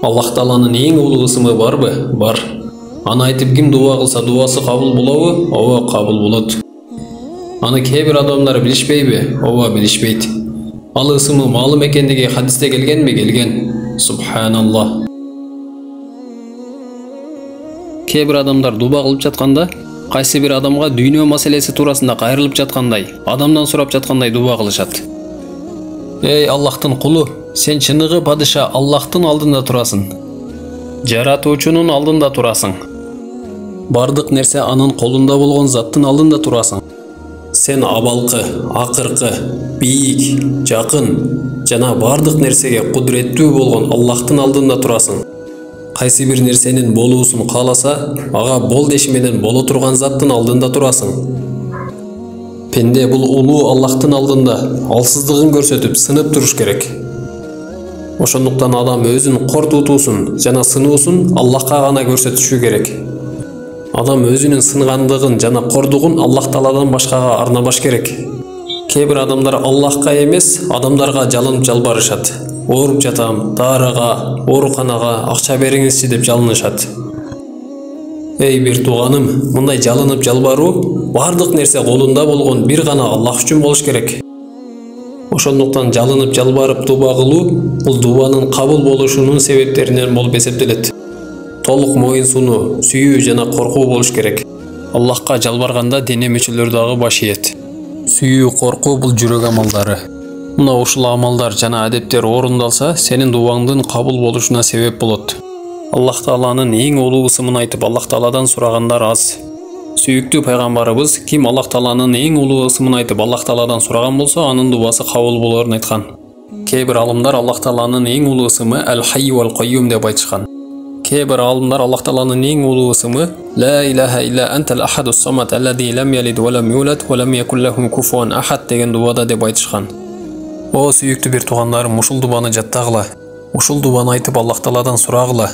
Аллах Тааланын эң улуу ысымы барбы? Бар. Аны айтып ким дуа кылса дуасы кабыл болобу? Ооба, кабыл болот. Аны кээ бир адамдар билишпейби? Ооба, билишпейт. Ал ысымы маалым экендиги хадисте келгенби? Келген. Субханаллах. Кээ бир адамдар дуба кылып жатканда, кайсы бир адамга дүйнө маселеси туурасында кайрылып жаткандай, адамдан сурап жаткандай дуба кылышат. Эй Аллахтын кулу, сен чыныгы падыша Аллахтын алдында турасың. Жаратуучунун алдында турасың. Бардык нерсе анын колунда болгон заттын алдында турасың. Сен абалкы, акыркы, бийик, жакын жана бардык нерсеге кудуреттүү болгон Аллахтын алдында турасың. Кайсы бир нерсенин болуусун кааласа, ага бол деши менен боло турган заттын алдында турасың. Пенде бул улуу Аллахтын алдында алсыздыгын көрсөтүп сынып туруш керек. Ошондуктан адам өзүн кор тутуусун жана сынуусун Аллахка гана көрсөтүшү керек. Адам өзүнүн сынгандыгын жана кордугун Аллах Тааладан башкага арнабаш керек. Кээ бир адамдар Аллахка эмес, адамдарга жалынып жалбарышат. Ооруп жатам, дарага, ооруканага акча бериңизчи деп жалынышат. Эй бир тууганым, мындай жалынып жалбаруу бардык нерсе колунда болгон бир гана Аллах үчүн болуш керек. Ошондуктан жалынып жалбарып дуба кылуу бул дубанын кабыл болушунун себептеринен болуп эсептелет. Толук моюн сунуу, сүйүү жана коркуу болуш керек. Аллахка жалбарганда дене мүчөлөр дагы баш ийет. Сүйүү, коркуу бул жүрөк амалдары. Мына ушул амалдар жана адептер орундалса, сенин дубаңдын кабыл болушуна себеп болот. Аллах Тааланын эң улуу ысымын айтып Аллах Тааладан сурагандар аз. Сүйүктүү пайгамбарыбыз ким Аллах Тааланын эң улуу ысымын айтып Аллах Тааладан сураган болсо, анын дубасы кабыл болорун айткан. Кээ бир алымдар Аллах Тааланын эң улуу ысымы Аль-Хайй вал-Кайюм деп айтышкан. Кээ бир алымдар Аллах Тааланын эң улуу ысымы Ла илаха илля антал ахадус самад аллади лам ялид ва лам юлад ва лам якул лаху куфуан ахад деген дубада деп айтышкан. О сүйүктүү бир туугандарым, ушул дубаны жаттагыла. Ушул дубаны айтып Аллах Тааладан сурагыла.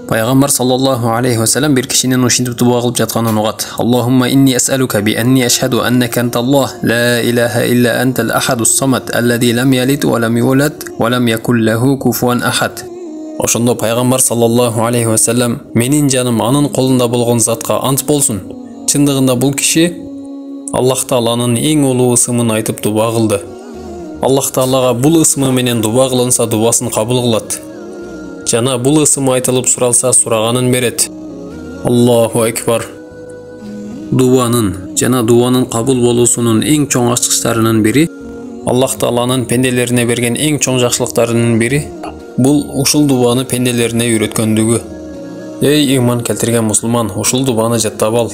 Пайгамбар саллаллаху алейхи ва саллям бир кишинин ушинтип дуба кылып жатканын угат. Аллахумма инни ас'алука би анни ашхаду аннака анталлах ла илаха илля антал ахадус самад аллади лам ялид ва лам юлад ва лам якул лаху куфуан ахад. Ошондо пайгамбар саллаллаху алейхи ва саллям менин жаным анын колунда болгон затка ант болсун. Чындыгында бул киши Аллах Тааланын эң улуу ысымын айтып дуба кылды. Аллах Таалага бул ысымы менен дуба кылынса дубасын кабыл кылат. Жана бул ысым айтылып суралса сураганын берет. Аллаху акбар. Дубанын жана дубанын кабыл болуусунун эң чоң ачкычтарынын бири, Аллах Тааланын пенделерине берген эң чоң жакшылыктарынын бири бул ушул дубаны пенделерине үйрөткөндүгү. Эй иман келтирген мусулман, ушул дубаны жаттап ал.